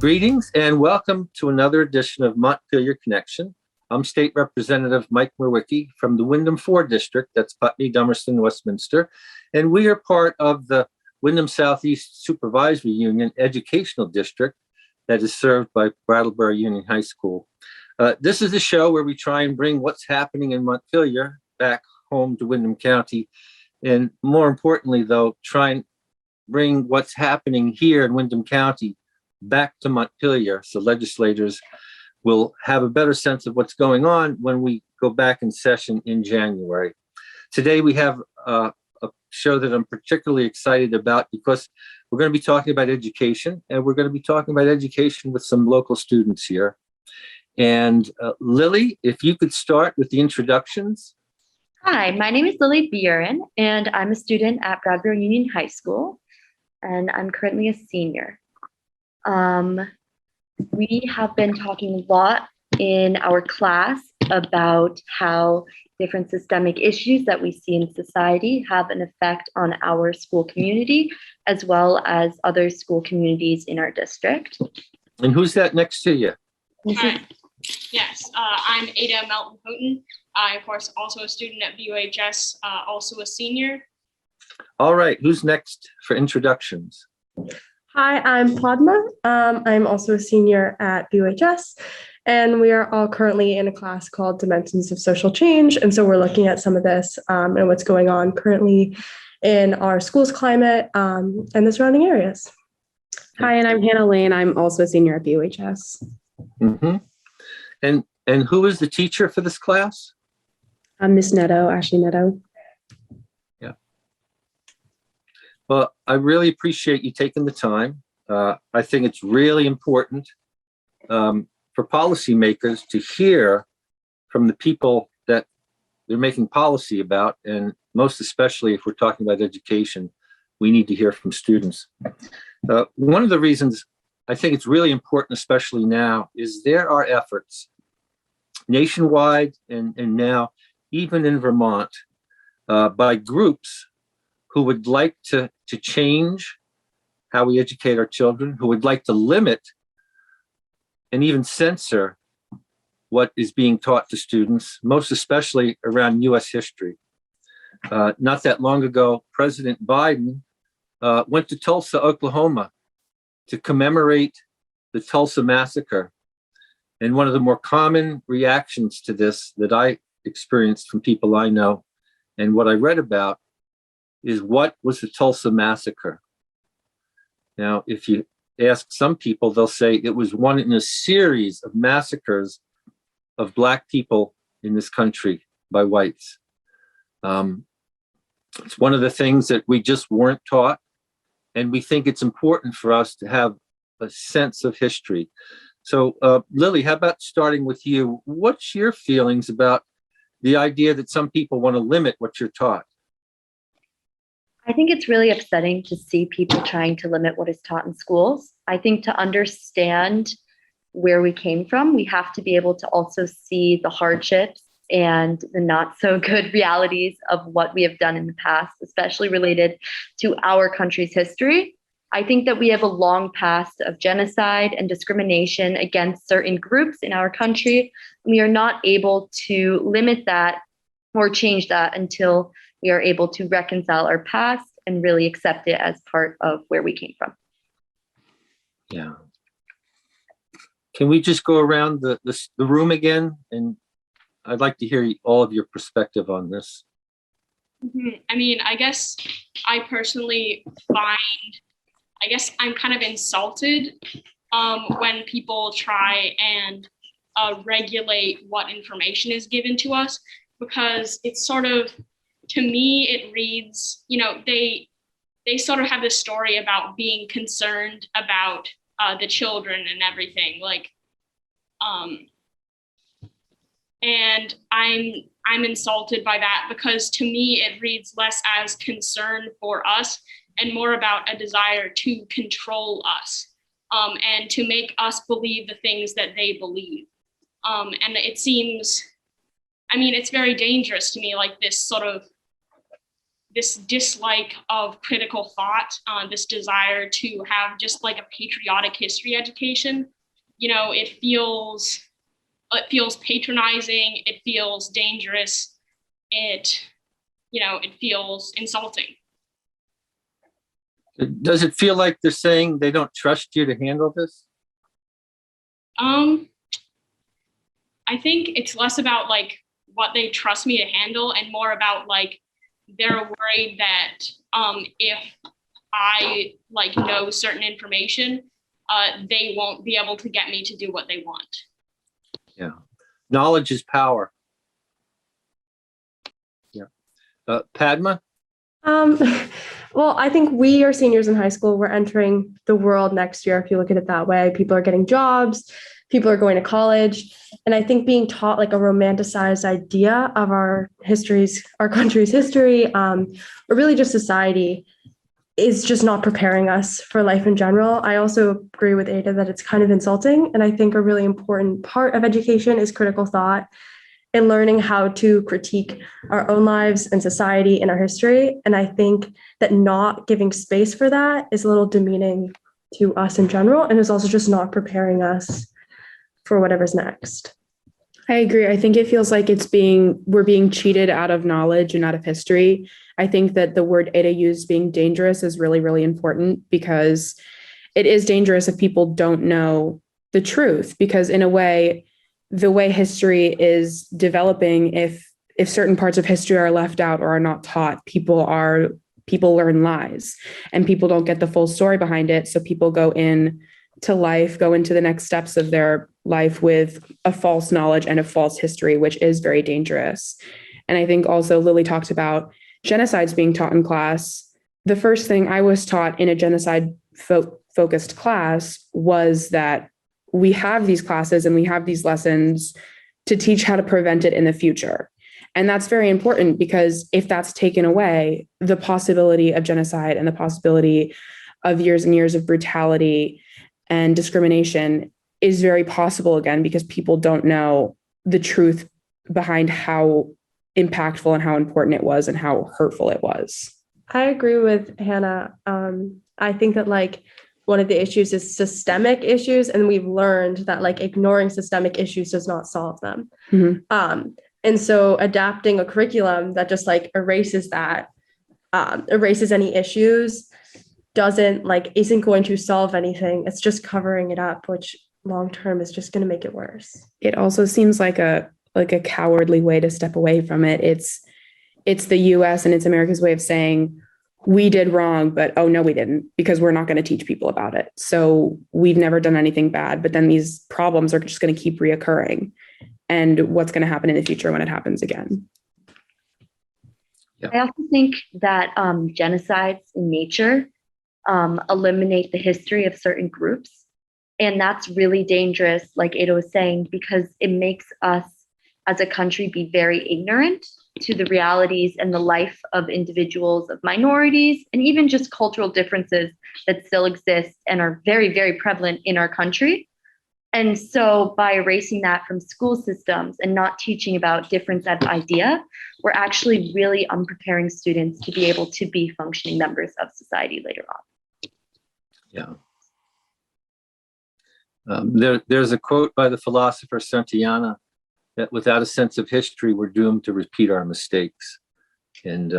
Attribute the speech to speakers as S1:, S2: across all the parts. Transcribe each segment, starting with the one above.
S1: Greetings and welcome to another edition of Montpelier Connection. I'm State Representative Mike Mrowicki from the Wyndham 4 District, that's Putney, Dummerston, Westminster, and we are part of the Wyndham Southeast Supervisory Union Educational District that is served by Brattleboro Union High School. This is a show where we try and bring what's happening in Montpelier back home to Wyndham County, and more importantly, though, try and bring what's happening here in Wyndham County back to Montpelier so legislators will have a better sense of what's going on when we go back in session in January. Today we have a show that I'm particularly excited about because we're going to be talking about education, and we're going to be talking about education with some local students here. And Lily, if you could start with the introductions.
S2: Hi, my name is Lily Buren, and I'm a student at Brattleboro Union High School, and I'm currently a senior. We have been talking a lot in our class about how different systemic issues that we see in society have an effect on our school community, as well as other school communities in our district.
S1: And who's that next to you?
S3: Hi. Yes, I'm Ada Melton Houghton. I, of course, also a student at BUHS, also a senior.
S1: All right, who's next for introductions?
S4: Hi, I'm Padma. I'm also a senior at BUHS, and we are all currently in a class called Dimensions of Social Change. And so we're looking at some of this and what's going on currently in our school's climate and the surrounding areas.
S5: Hi, and I'm Hannah Lane. I'm also a senior at BUHS.
S1: Mm-hmm. And who is the teacher for this class?
S5: I'm Miss Netto, Ashley Netto.
S1: Yeah. Well, I really appreciate you taking the time. I think it's really important for policymakers to hear from the people that they're making policy about, and most especially if we're talking about education, we need to hear from students. One of the reasons I think it's really important, especially now, is there are efforts nationwide and now even in Vermont by groups who would like to change how we educate our children, who would like to limit and even censor what is being taught to students, most especially around US history. Not that long ago, President Biden went to Tulsa, Oklahoma to commemorate the Tulsa massacre. And one of the more common reactions to this that I experienced from people I know and what I read about is, what was the Tulsa massacre? Now, if you ask some people, they'll say it was one in a series of massacres of Black people in this country by whites. It's one of the things that we just weren't taught. And we think it's important for us to have a sense of history. So Lily, how about starting with you? What's your feelings about the idea that some people want to limit what you're taught?
S2: I think it's really upsetting to see people trying to limit what is taught in schools. I think to understand where we came from, we have to be able to also see the hardships and the not so good realities of what we have done in the past, especially related to our country's history. I think that we have a long past of genocide and discrimination against certain groups in our country. We are not able to limit that or change that until we are able to reconcile our past and really accept it as part of where we came from.
S1: Yeah. Can we just go around the room again? And I'd like to hear all of your perspective on this.
S3: I mean, I guess I personally I'm kind of insulted when people try and regulate what information is given to us, because it's sort of, to me, it reads, they sort of have this story about being concerned about the children and everything, and I'm insulted by that, because to me it reads less as concern for us and more about a desire to control us, and to make us believe the things that they believe. And it seems, it's very dangerous to me, like this this dislike of critical thought, this desire to have just like a patriotic history education. You know, it feels patronizing, it feels dangerous, it feels insulting.
S1: Does it feel like they're saying they don't trust you to handle this?
S3: I think it's less about like what they trust me to handle and more about like they're worried that if I like know certain information, they won't be able to get me to do what they want.
S1: Yeah. Knowledge is power. Yeah. Padma?
S4: Well, I think we are seniors in high school. We're entering the world next year, if you look at it that way. People are getting jobs, people are going to college. And I think being taught like a romanticized idea of our country's history, or really just society, is just not preparing us for life in general. I also agree with Ada that it's kind of insulting. And I think a really important part of education is critical thought and learning how to critique our own lives and society and our history. And I think that not giving space for that is a little demeaning to us in general, and is also just not preparing us for whatever's next.
S5: I agree. I think it feels like we're being cheated out of knowledge and out of history. I think that the word Ada used, being dangerous, is really, really important, because it is dangerous if people don't know the truth, because in a way, the way history is developing, if certain parts of history are left out or are not taught, people learn lies and people don't get the full story behind it. So people go into the next steps of their life with a false knowledge and a false history, which is very dangerous. And I think also Lily talked about genocides being taught in class. The first thing I was taught in a genocide focused class was that we have these classes and we have these lessons to teach how to prevent it in the future. And that's very important, because if that's taken away, the possibility of genocide and the possibility of years and years of brutality and discrimination is very possible again, because people don't know the truth behind how impactful and how important it was and how hurtful it was.
S4: I agree with Hannah. I think that like one of the issues is systemic issues, and we've learned that like ignoring systemic issues does not solve them.
S5: Mm-hmm.
S4: And so adapting a curriculum that just like erases any issues isn't going to solve anything. It's just covering it up, which long term is just going to make it worse.
S5: It also seems like a cowardly way to step away from it. It's the US and it's America's way of saying, we did wrong, but oh no, we didn't, because we're not going to teach people about it. So we've never done anything bad, but then these problems are just going to keep reoccurring. And what's going to happen in the future when it happens again?
S1: Yeah.
S2: I also think that genocides in nature eliminate the history of certain groups. And that's really dangerous, like Ada was saying, because it makes us as a country be very ignorant to the realities and the life of individuals, of minorities, and even just cultural differences that still exist and are very, very prevalent in our country. And so by erasing that from school systems and not teaching about difference as idea, we're actually really unpreparing students to be able to be functioning members of society later on.
S1: Yeah. There's a quote by the philosopher Santayana that without a sense of history, we're doomed to repeat our mistakes. And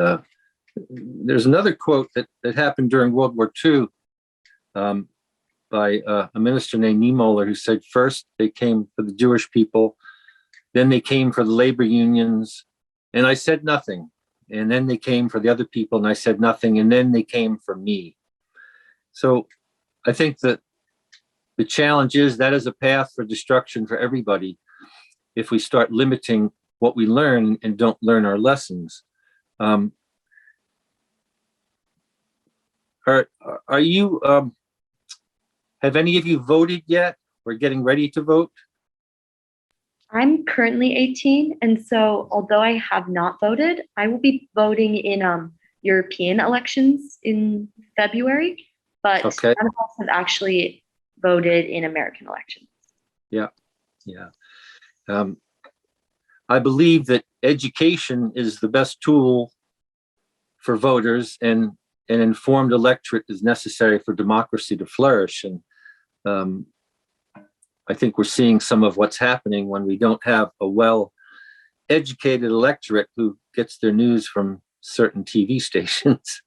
S1: there's another quote that happened during World War II by a minister named Niemöller, who said, first they came for the Jewish people, then they came for the labor unions, and I said nothing. And then they came for the other people, and I said nothing, and then they came for me. So I think that the challenge is that is a path for destruction for everybody if we start limiting what we learn and don't learn our lessons. Are you, have any of you voted yet or getting ready to vote?
S2: I'm currently 18, and so although I have not voted, I will be voting in European elections in February, but
S1: Okay.
S2: none of us have actually voted in American elections.
S1: Yeah. I believe that education is the best tool for voters, and an informed electorate is necessary for democracy to flourish. And I think we're seeing some of what's happening when we don't have a well-educated electorate who gets their news from certain TV stations.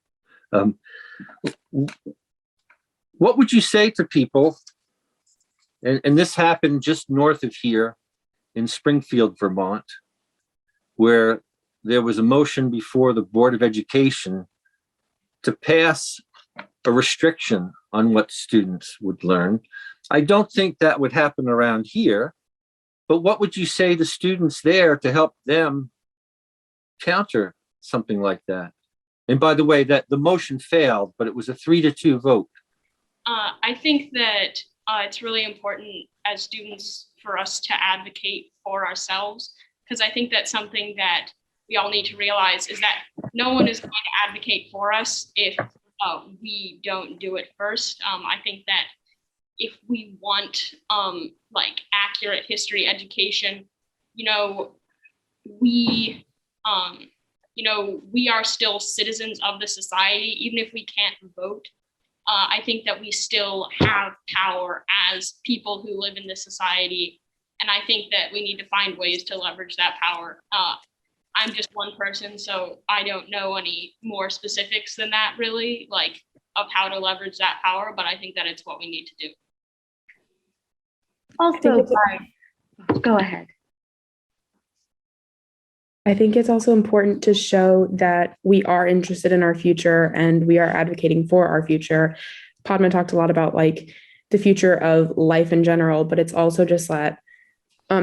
S1: What would you say to people, and this happened just north of here in Springfield, Vermont, where there was a motion before the Board of Education to pass a restriction on what students would learn. I don't think that would happen around here, but what would you say to students there to help them counter something like that? And by the way, that the motion failed, but it was a 3-2 vote.
S3: I think that it's really important as students for us to advocate for ourselves, because I think that's something that we all need to realize is that no one is going to advocate for us if we don't do it first. I think that if we want like accurate history education, we are still citizens of the society, even if we can't vote. I think that we still have power as people who live in this society. And I think that we need to find ways to leverage that power. I'm just one person, so I don't know any more specifics than that, really, like of how to leverage that power, but I think that it's what we need to do.
S2: Also, go ahead.
S5: I think it's also important to show that we are interested in our future and we are advocating for our future. Padma talked a lot about like the future of life in general, but it's also just that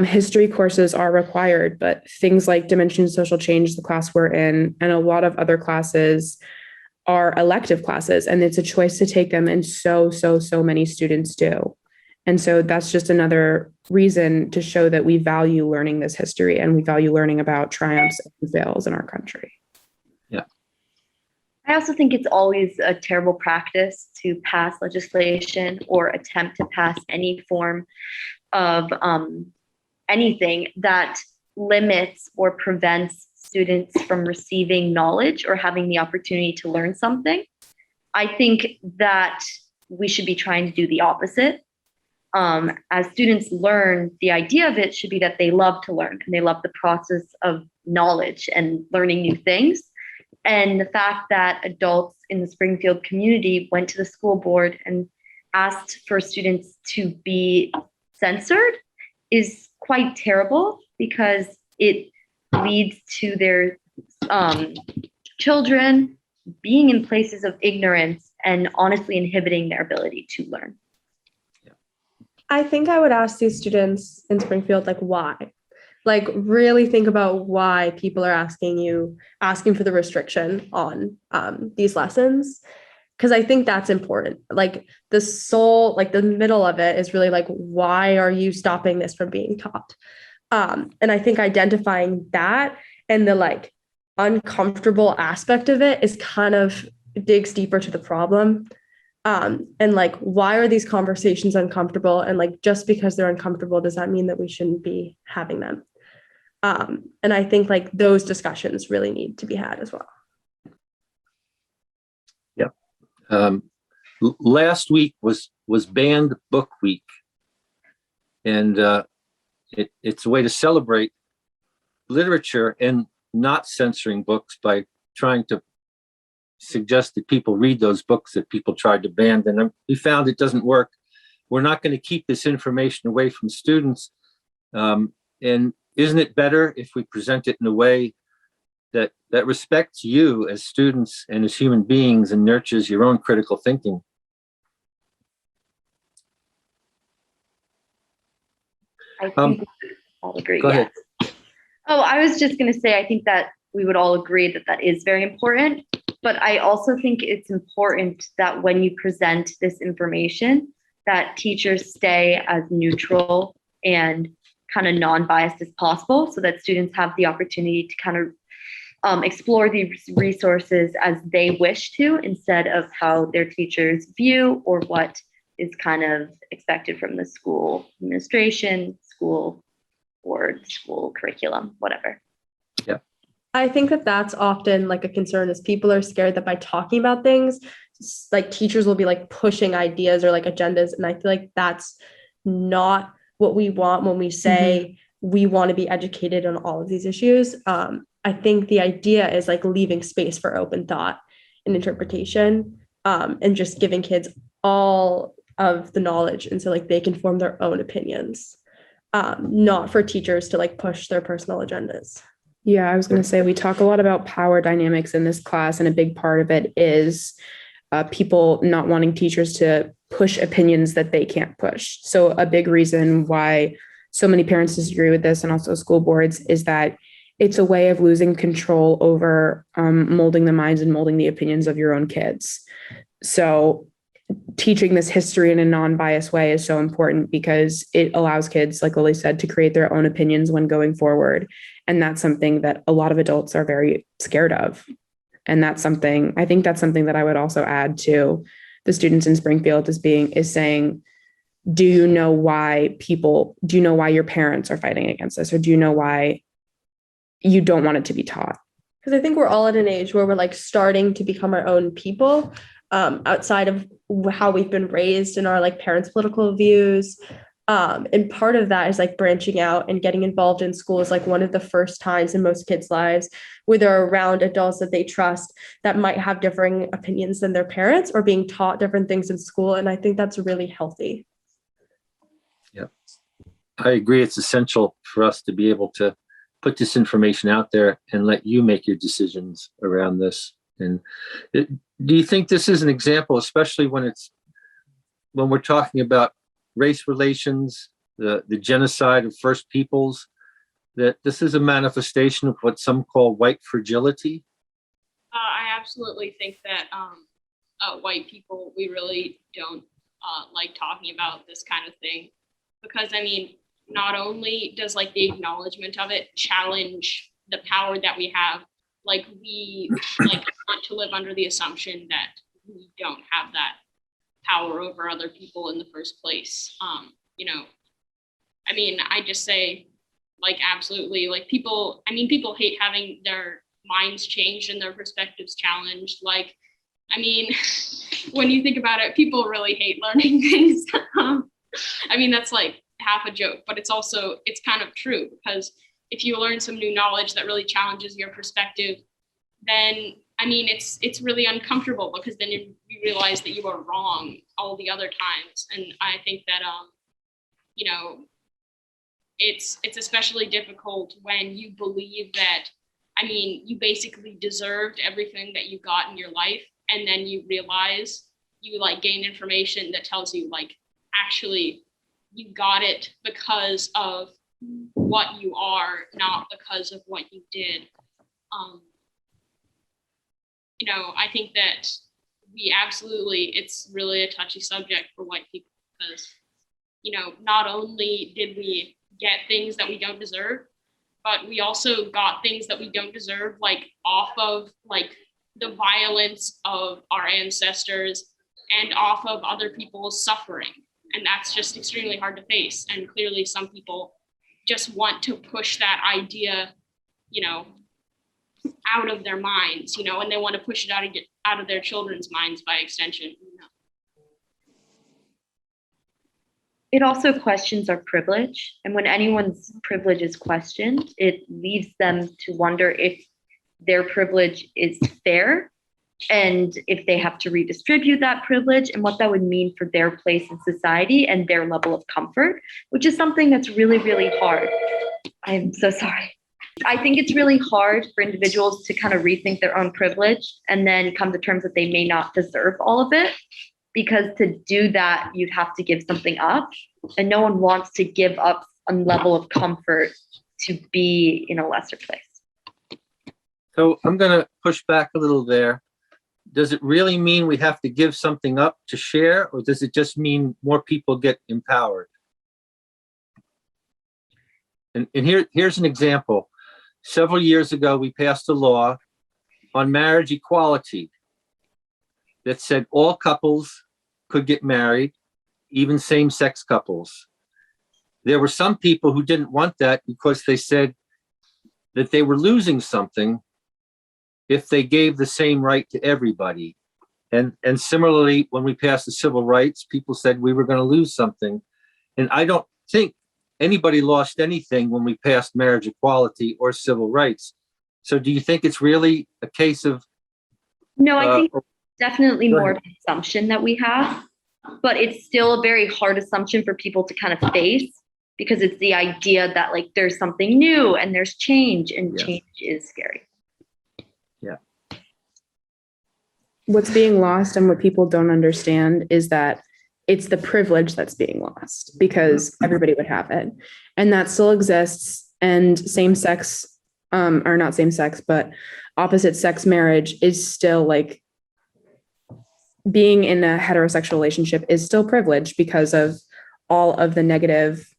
S5: history courses are required, but things like Dimensions of Social Change, the class we're in, and a lot of other classes are elective classes, and it's a choice to take them, and so many students do. And so that's just another reason to show that we value learning this history and we value learning about triumphs and fails in our country.
S1: Yeah.
S2: I also think it's always a terrible practice to pass legislation or attempt to pass any form of anything that limits or prevents students from receiving knowledge or having the opportunity to learn something. I think that we should be trying to do the opposite. As students learn, the idea of it should be that they love to learn and they love the process of knowledge and learning new things. And the fact that adults in the Springfield community went to the school board and asked for students to be censored is quite terrible, because it leads to their children being in places of ignorance and honestly inhibiting their ability to learn.
S4: I think I would ask these students in Springfield, like, why? Like, really think about why people are asking for the restriction on these lessons. Because I think that's important. Like the middle of it is really like, why are you stopping this from being taught? And I think identifying that and the like uncomfortable aspect of it is kind of digs deeper to the problem. And like, why are these conversations uncomfortable? And like, just because they're uncomfortable, does that mean that we shouldn't be having them? And I think like those discussions really need to be had as well.
S1: Last week was Banned Book Week, and it's a way to celebrate literature and not censoring books by trying to suggest that people read those books that people tried to ban. And we found it doesn't work. We're not going to keep this information away from students. And isn't it better if we present it in a way that respects you as students and as human beings and nurtures your own critical thinking?
S2: I think we all agree.
S1: Go ahead.
S2: Yes. Oh, I was just going to say, I think that we would all agree that that is very important. But I also think it's important that when you present this information, that teachers stay as neutral and kind of non-biased as possible, so that students have the opportunity to kind of explore these resources as they wish to, instead of how their teachers view or what is kind of expected from the school administration, school board, school curriculum, whatever.
S1: Yeah.
S4: I think that that's often like a concern is people are scared that by talking about things, like teachers will be like pushing ideas or like agendas. And I feel like that's not what we want when we say we want to be educated on all of these issues. I think the idea is like leaving space for open thought and interpretation, and just giving kids all of the knowledge. And so like they can form their own opinions, not for teachers to like push their personal agendas.
S5: Yeah, I was going to say we talk a lot about power dynamics in this class, and a big part of it is people not wanting teachers to push opinions that they can't push. So a big reason why so many parents disagree with this, and also school boards, is that it's a way of losing control over molding the minds and molding the opinions of your own kids. So teaching this history in a non-biased way is so important because it allows kids, like Lily said, to create their own opinions when going forward. And that's something that a lot of adults are very scared of. And that's something, I think that's something that I would also add to the students in Springfield is saying, do you know why your parents are fighting against this? Or do you know why you don't want it to be taught?
S4: Because I think we're all at an age where we're like starting to become our own people, outside of how we've been raised and our like parents' political views. And part of that is like branching out and getting involved in school is like one of the first times in most kids' lives where they're around adults that they trust that might have differing opinions than their parents, or being taught different things in school. And I think that's really healthy.
S1: Yeah, I agree. It's essential for us to be able to put this information out there and let you make your decisions around this. And do you think this is an example, especially when we're talking about race relations, the genocide of First Peoples, that this is a manifestation of what some call white fragility?
S3: I absolutely think that white people, we really don't like talking about this kind of thing, because I mean, not only does like the acknowledgement of it challenge the power that we have, like we like want to live under the assumption that we don't have that power over other people in the first place. I mean, I just say like absolutely, like people hate having their minds changed and their perspectives challenged. Like, I mean, when you think about it, people really hate learning things. I mean, that's like half a joke, but it's kind of true, because if you learn some new knowledge that really challenges your perspective, then I mean, it's really uncomfortable, because then you realize that you are wrong all the other times. And I think that it's especially difficult when you believe that, I mean, you basically deserved everything that you got in your life, and then you realize you like gain information that tells you like, actually, you got it because of what you are, not because of what you did. I think that it's really a touchy subject for white people, because, not only did we get things that we don't deserve, but we also got things that we don't deserve, like off of like the violence of our ancestors and off of other people's suffering. And that's just extremely hard to face. And clearly some people just want to push that idea, out of their minds, and they want to push it out of their children's minds by extension.
S2: It also questions our privilege. And when anyone's privilege is questioned, it leaves them to wonder if their privilege is fair, and if they have to redistribute that privilege, and what that would mean for their place in society and their level of comfort, which is something that's really, really hard. I'm so sorry. I think it's really hard for individuals to kind of rethink their own privilege and then come to terms that they may not deserve all of it, because to do that, you'd have to give something up. And no one wants to give up a level of comfort to be in a lesser place.
S1: So I'm going to push back a little there. Does it really mean we have to give something up to share, or does it just mean more people get empowered? And here's an example. Several years ago, we passed a law on marriage equality that said all couples could get married, even same-sex couples. There were some people who didn't want that because they said that they were losing something if they gave the same right to everybody. And similarly, when we passed the civil rights, people said we were going to lose something. And I don't think anybody lost anything when we passed marriage equality or civil rights. So do you think it's really a case of?
S2: No, I think
S1: Go
S2: definitely more of
S1: ahead.
S2: an assumption that we have, but it's still a very hard assumption for people to kind of face, because it's the idea that like there's something new and there's change, and
S1: Yes.
S2: change is scary.
S1: Yeah.
S5: What's being lost and what people don't understand is that it's the privilege that's being lost, because everybody would have it. And that still exists. And same sex, or not same sex, but opposite sex marriage is still like, being in a heterosexual relationship is still privileged because of all of the negative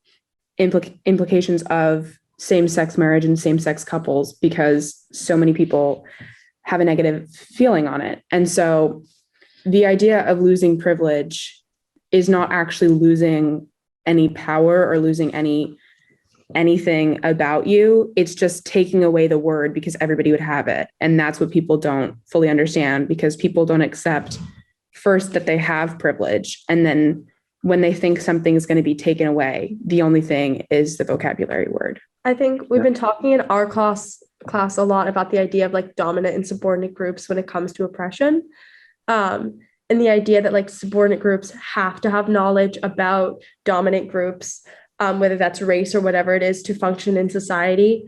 S5: implications of same-sex marriage and same-sex couples, because so many people have a negative feeling on it. And so the idea of losing privilege is not actually losing any power or losing anything about you. It's just taking away the word because everybody would have it. And that's what people don't fully understand, because people don't accept first that they have privilege. And then when they think something is going to be taken away, the only thing is the vocabulary word.
S4: I think we've been talking in our class a lot about the idea of like dominant and subordinate groups when it comes to oppression. And the idea that like subordinate groups have to have knowledge about dominant groups, whether that's race or whatever it is, to function in society,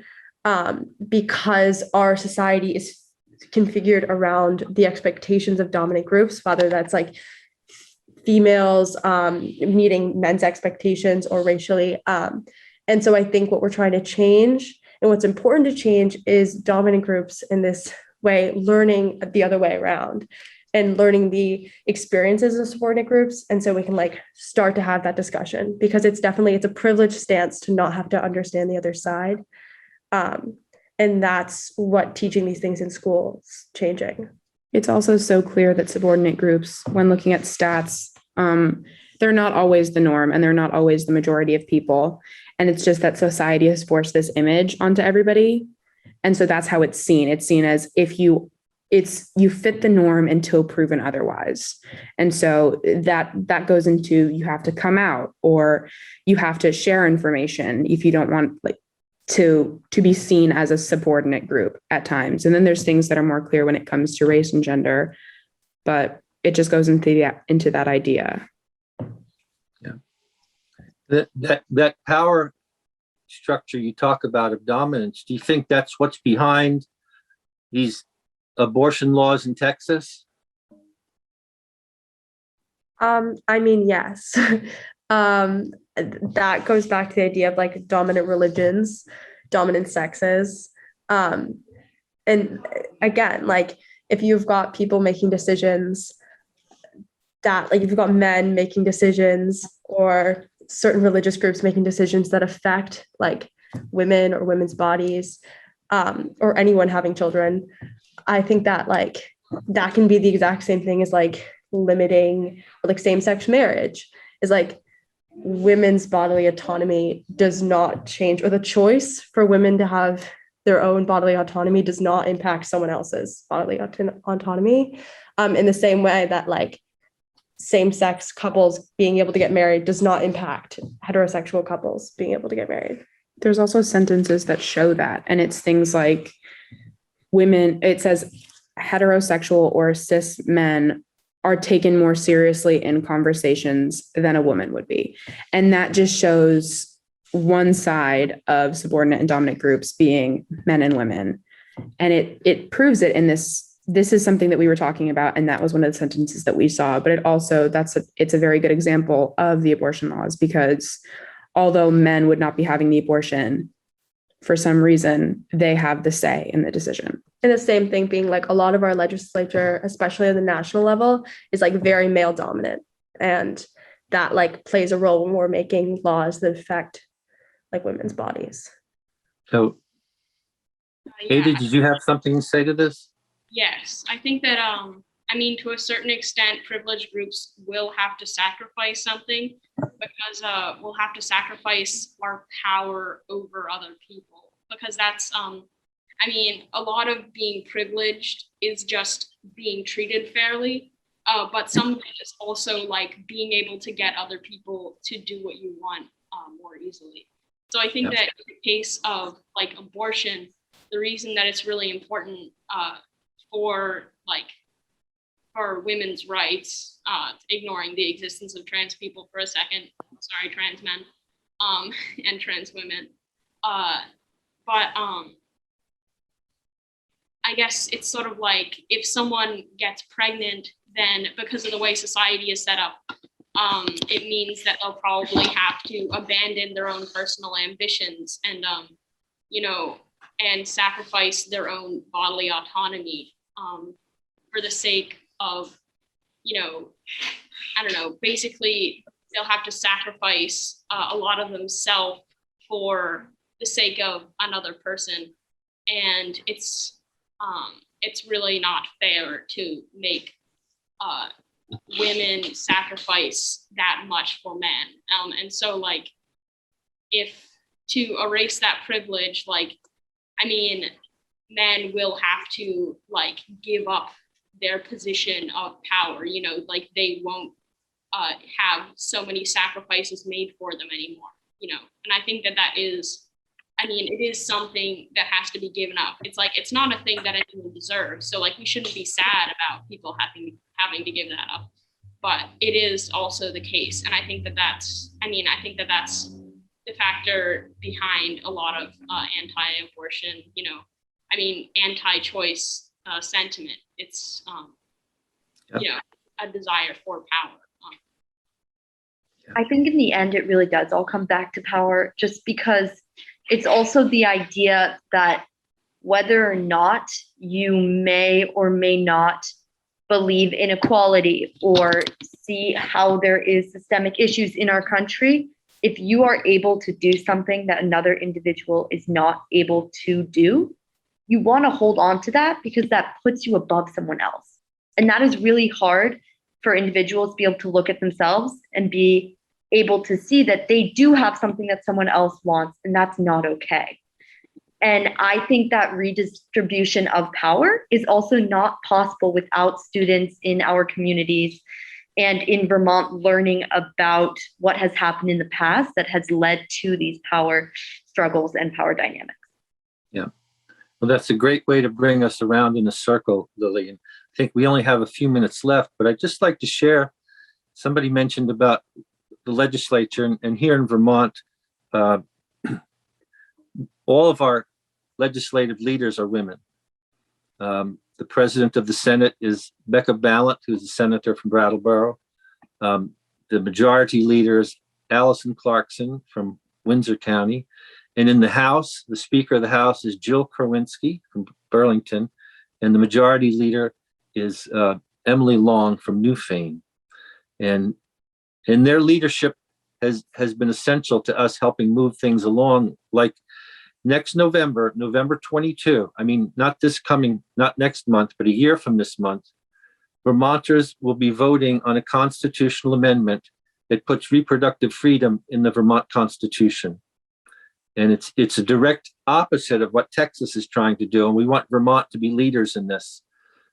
S4: because our society is configured around the expectations of dominant groups, whether that's like females meeting men's expectations or racially. And so I think what we're trying to change and what's important to change is dominant groups in this way, learning the other way around and learning the experiences of subordinate groups. And so we can like start to have that discussion, because it's a privileged stance to not have to understand the other side. And that's what teaching these things in school is changing.
S5: It's also so clear that subordinate groups, when looking at stats, they're not always the norm and they're not always the majority of people. And it's just that society has forced this image onto everybody. And so that's how it's seen. It's seen as if you fit the norm until proven otherwise. And so that goes into, you have to come out or you have to share information if you don't want like to be seen as a subordinate group at times. And then there's things that are more clear when it comes to race and gender, but it just goes into that idea.
S1: Yeah. That power structure you talk about of dominance, do you think that's what's behind these abortion laws in Texas?
S4: I mean, yes. That goes back to the idea of like dominant religions, dominant sexes. And again, like if you've got people making decisions that like if you've got men making decisions or certain religious groups making decisions that affect like women or women's bodies, or anyone having children, I think that like that can be the exact same thing as like limiting or like same-sex marriage is like women's bodily autonomy does not change, or the choice for women to have their own bodily autonomy does not impact someone else's bodily autonomy, in the same way that like same-sex couples being able to get married does not impact heterosexual couples being able to get married.
S5: There's also sentences that show that, and it's things like it says heterosexual or cis men are taken more seriously in conversations than a woman would be. And that just shows one side of subordinate and dominant groups being men and women. And it proves it in this is something that we were talking about. And that was one of the sentences that we saw, but it also, it's a very good example of the abortion laws, because although men would not be having the abortion, for some reason, they have the say in the decision.
S4: And the same thing being like a lot of our legislature, especially on the national level, is like very male dominant. And that like plays a role when we're making laws that affect like women's bodies.
S1: So,
S3: Yeah.
S1: Ada, did you have something to say to this?
S3: Yes, I think that, I mean, to a certain extent, privileged groups will have to sacrifice something, because we'll have to sacrifice our power over other people, because that's I mean, a lot of being privileged is just being treated fairly, but some of it is also like being able to get other people to do what you want more easily. So I think that in the case of like abortion, the reason that it's really important for women's rights, ignoring the existence of trans people for a second, sorry, trans men and trans women, but I guess it's sort of like if someone gets pregnant, then because of the way society is set up, it means that they'll probably have to abandon their own personal ambitions and, and sacrifice their own bodily autonomy for the sake of, I don't know, basically they'll have to sacrifice a lot of themselves for the sake of another person. And it's really not fair to make women sacrifice that much for men. And so like, if to erase that privilege, like, I mean, men will have to like give up their position of power, like they won't have so many sacrifices made for them anymore, and I think that is, I mean, it is something that has to be given up. It's like, it's not a thing that anyone deserves. So like, we shouldn't be sad about people having to give that up, but it is also the case. And I think that that's the factor behind a lot of anti-abortion, anti-choice sentiment. It's, a desire for power.
S2: I think in the end, it really does all come back to power, just because it's also the idea that whether or not you may or may not believe in equality or see how there is systemic issues in our country, if you are able to do something that another individual is not able to do, you want to hold on to that because that puts you above someone else. And that is really hard for individuals to be able to look at themselves and be able to see that they do have something that someone else wants, and that's not okay. And I think that redistribution of power is also not possible without students in our communities and in Vermont learning about what has happened in the past that has led to these power struggles and power dynamics.
S1: Yeah. Well, that's a great way to bring us around in a circle, Lily. And I think we only have a few minutes left, but I'd just like to share, somebody mentioned about the legislature, and here in Vermont, all of our legislative leaders are women. The president of the Senate is Becca Ballant, who's a senator from Brattleboro. The majority leader is Allison Clarkson from Windsor County. And in the House, the Speaker of the House is Jill Krawinski from Burlington. And the majority leader is Emily Long from Newfane. And their leadership has been essential to us helping move things along. Like next November 22, not next month, but a year from this month, Vermonters will be voting on a constitutional amendment that puts reproductive freedom in the Vermont Constitution. And it's a direct opposite of what Texas is trying to do. And we want Vermont to be leaders in this.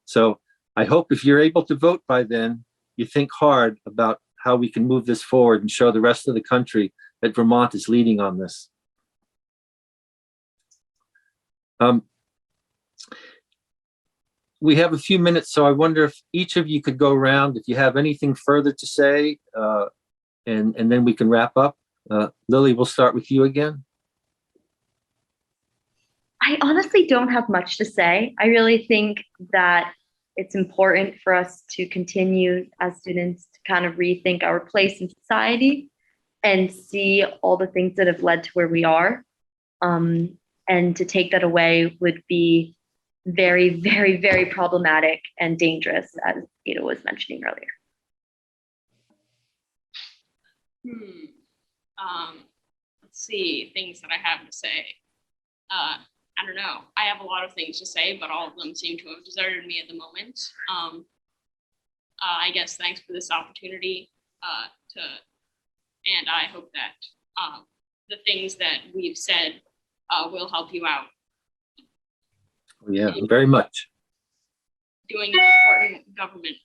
S1: So I hope if you're able to vote by then, you think hard about how we can move this forward and show the rest of the country that Vermont is leading on this. We have a few minutes, so I wonder if each of you could go around, if you have anything further to say, and then we can wrap up. Lily, we'll start with you again.
S2: I honestly don't have much to say. I really think that it's important for us to continue as students to kind of rethink our place in society and see all the things that have led to where we are. And to take that away would be very, very, very problematic and dangerous, as Ada was mentioning earlier.
S3: Let's see, things that I have to say. I don't know. I have a lot of things to say, but all of them seem to have deserted me at the moment. I guess thanks for this opportunity and I hope that the things that we've said will help you out.
S1: Yeah, very much.
S3: doing an important government,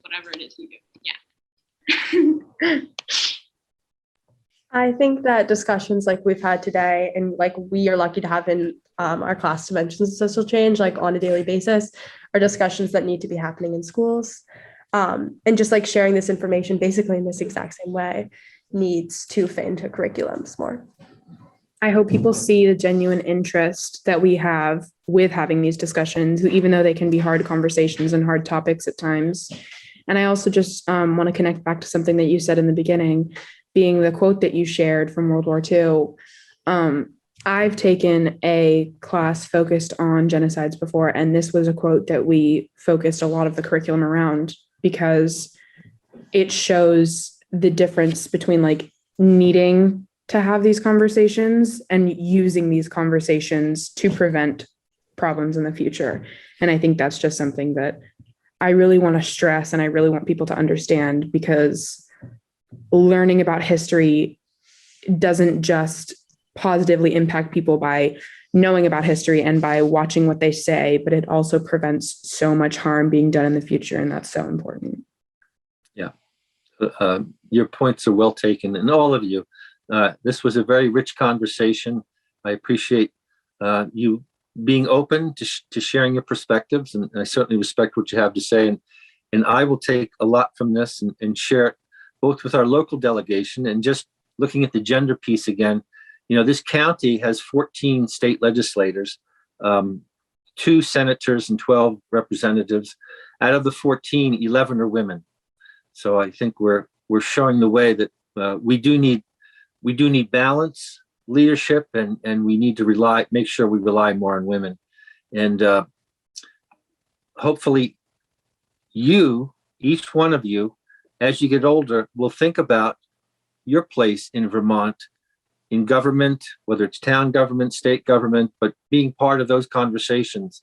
S3: whatever it is you do. Yeah.
S4: I think that discussions like we've had today and like we are lucky to have in our class dimensions of social change, like on a daily basis, are discussions that need to be happening in schools. And just like sharing this information basically in this exact same way needs to fit into curriculums more.
S5: I hope people see the genuine interest that we have with having these discussions, even though they can be hard conversations and hard topics at times. And I also just want to connect back to something that you said in the beginning, being the quote that you shared from World War II. I've taken a class focused on genocides before, and this was a quote that we focused a lot of the curriculum around because it shows the difference between like needing to have these conversations and using these conversations to prevent problems in the future. And I think that's just something that I really want to stress and I really want people to understand, because learning about history doesn't just positively impact people by knowing about history and by watching what they say, but it also prevents so much harm being done in the future. And that's so important.
S1: Yeah. Your points are well taken, and all of you. This was a very rich conversation. I appreciate you being open to sharing your perspectives, and I certainly respect what you have to say. And I will take a lot from this and share it both with our local delegation and just looking at the gender piece again. You know, this county has 14 state legislators, 2 senators and 12 representatives. Out of the 14, 11 are women. So I think we're showing the way that we do need balance, leadership, and we need to make sure we rely more on women. And hopefully each one of you, as you get older, will think about your place in Vermont, in government, whether it's town government, state government, but being part of those conversations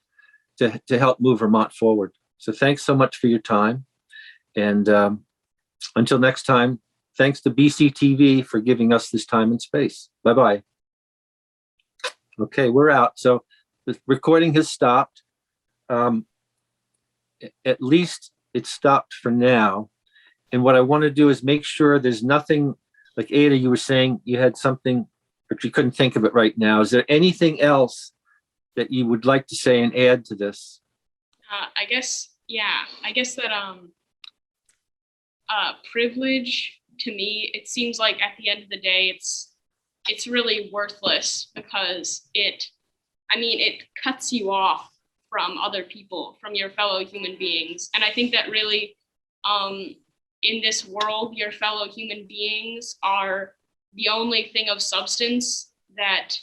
S1: to help move Vermont forward. So thanks so much for your time. And until next time, thanks to BCTV for giving us this time and space. Bye-bye. Okay, we're out. So the recording has stopped. At least it's stopped for now. And what I want to do is make sure there's nothing, like Ada, you were saying you had something, but you couldn't think of it right now. Is there anything else that you would like to say and add to this?
S3: I guess that privilege, to me, it seems like at the end of the day, it's really worthless because it cuts you off from other people, from your fellow human beings. And I think that really, in this world, your fellow human beings are the only thing of substance that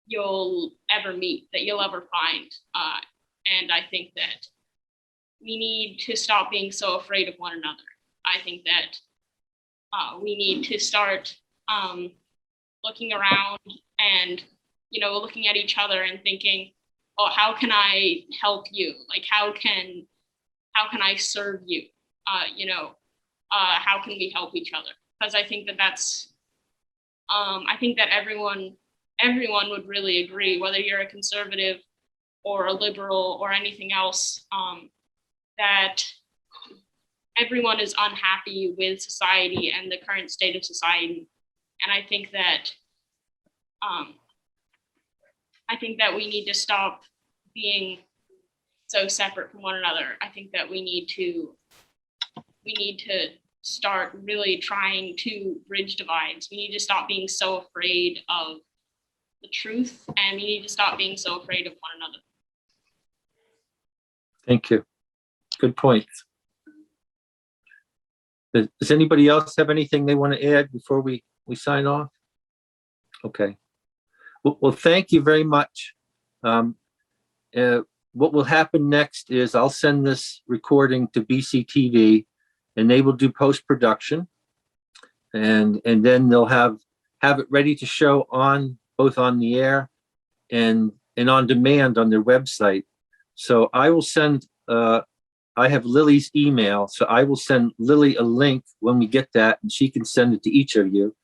S3: you'll ever meet, that you'll ever find. And I think that we need to stop being so afraid of one another. I think that we need to start looking around and, looking at each other and thinking, oh, how can I help you? Like, how can I serve you? How can we help each other? Because I think that's, I think that everyone would really agree, whether you're a conservative or a liberal or anything else, that everyone is unhappy with society and the current state of society. And I think that we need to stop being so separate from one another. I think that we need to start really trying to bridge divides. We need to stop being so afraid of the truth, and we need to stop being so afraid of one another.
S1: Thank you. Good points. Does anybody else have anything they want to add before we sign off? Okay. Well, thank you very much. What will happen next is I'll send this recording to BCTV, and they will do post-production, and then they'll have it ready to show both on the air and on demand on their website. So I will send, I have Lily's email, so I will send Lily a link when we get that, and she can send it to each of you,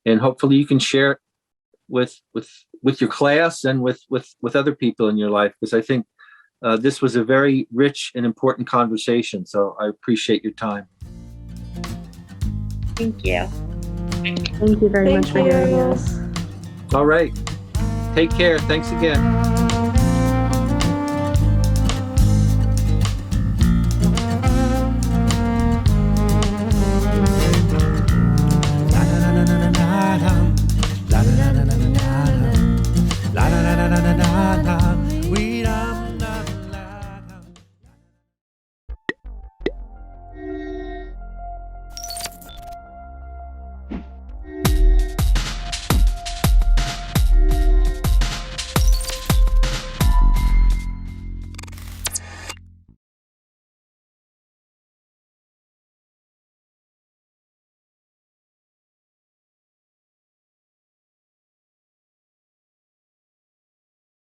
S1: and hopefully you can share it with your class and with other people in your life, because I think This was a very rich and important conversation, so I appreciate your time.
S2: Thank you.
S5: Thank you very much for
S4: Thank
S5: hearing
S4: you.
S5: us.
S1: All right. Take care. Thanks again.